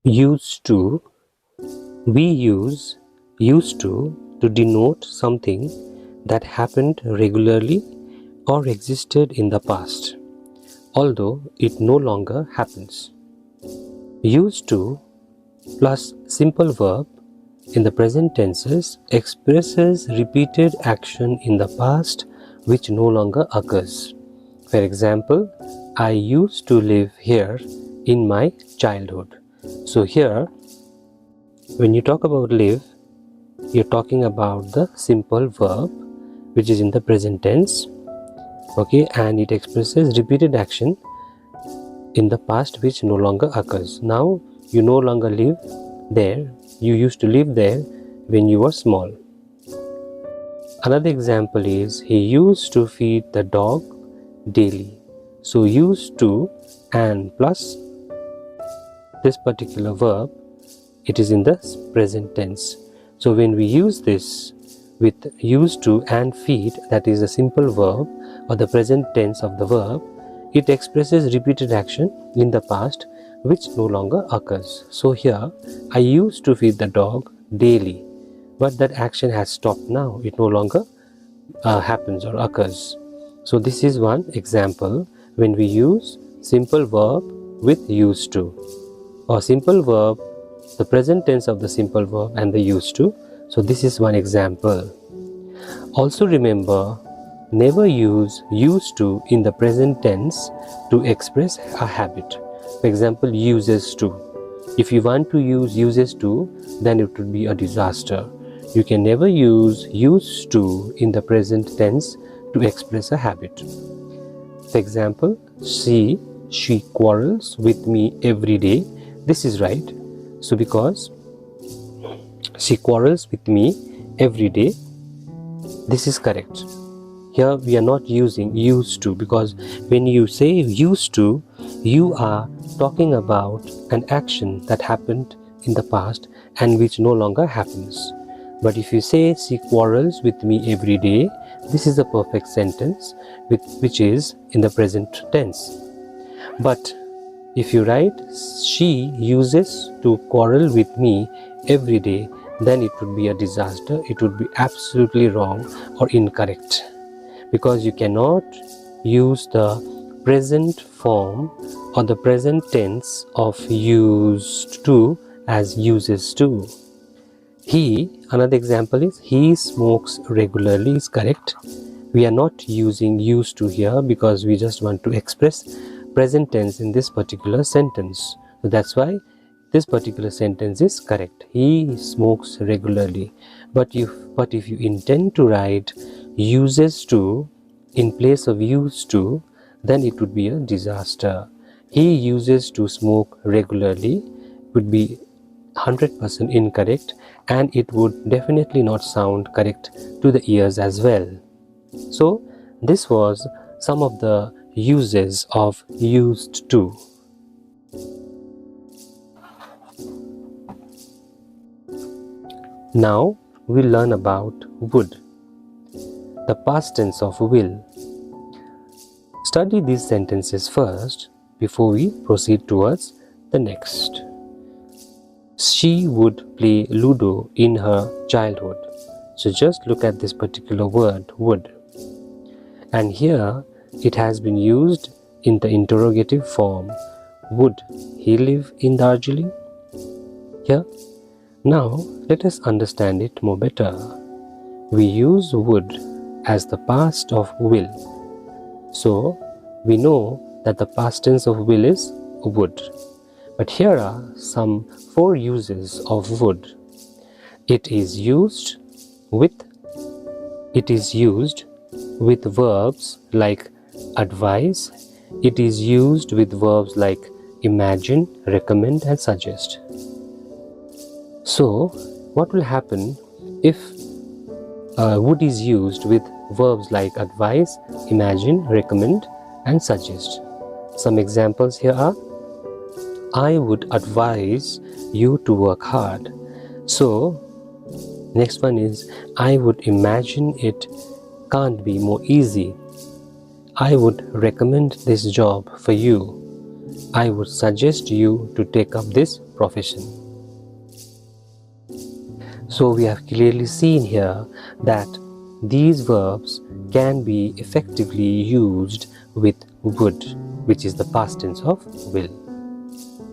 Used to. We use used to denote something that happened regularly or existed in the past, although it no longer happens. Used to plus simple verb in the present tenses expresses repeated action in the past which no longer occurs. For example, I used to live here in my childhood. So here, when you talk about live, you're talking about the simple verb which is in the present tense, okay, and it expresses repeated action in the past which no longer occurs. Now you no longer live there, you used to live there when you were small. Another example is he used to feed the dog daily. So used to and plus this particular verb, it is in the present tense. So when we use this with used to and feed, that is a simple verb or the present tense of the verb, it expresses repeated action in the past which no longer occurs. So here, I used to feed the dog daily, but that action has stopped now. It no longer happens or occurs. So this is one example when we use simple verb with used to, or simple verb, the present tense of the simple verb and the used to. So this is one example. Also remember, never use used to in the present tense to express a habit. For example, uses to. If you want to use uses to, then it would be a disaster. You can never use used to in the present tense to express a habit. For example, she quarrels with me every day. This is right. So because she quarrels with me every day, this is correct. Here we are not using used to, because when you say used to, you are talking about an action that happened in the past and which no longer happens. But if you say she quarrels with me every day, this is a perfect sentence which is in the present tense. But if you write she uses to quarrel with me every day, then it would be a disaster. It would be absolutely wrong or incorrect, because you cannot use the present form or the present tense of used to as uses to. Another example is he smokes regularly is correct. We are not using used to here because we just want to express present tense in this particular sentence. So that's why this particular sentence is correct. He smokes regularly. But if you intend to write uses to in place of used to, then it would be a disaster. He uses to smoke regularly would be 100% incorrect, and it would definitely not sound correct to the ears as well. So this was some of the uses of used to. Now we'll learn about would, the past tense of will. Study these sentences first before we proceed towards the next. She would play Ludo in her childhood. So just look at this particular word, would. And here it has been used in the interrogative form. Would he live in Darjeeling? Here. Now let us understand it more better. We use would as the past of will. So we know that the past tense of will is would. But here are some 4 uses of would. It is used with verbs like advise. It is used with verbs like imagine, recommend and suggest. So what will happen if would is used with verbs like advise, imagine, recommend and suggest? Some examples here are: I would advise you to work hard. So next one is I would imagine it can't be more easy. I would recommend this job for you. I would suggest you to take up this profession. So we have clearly seen here that these verbs can be effectively used with would, which is the past tense of will.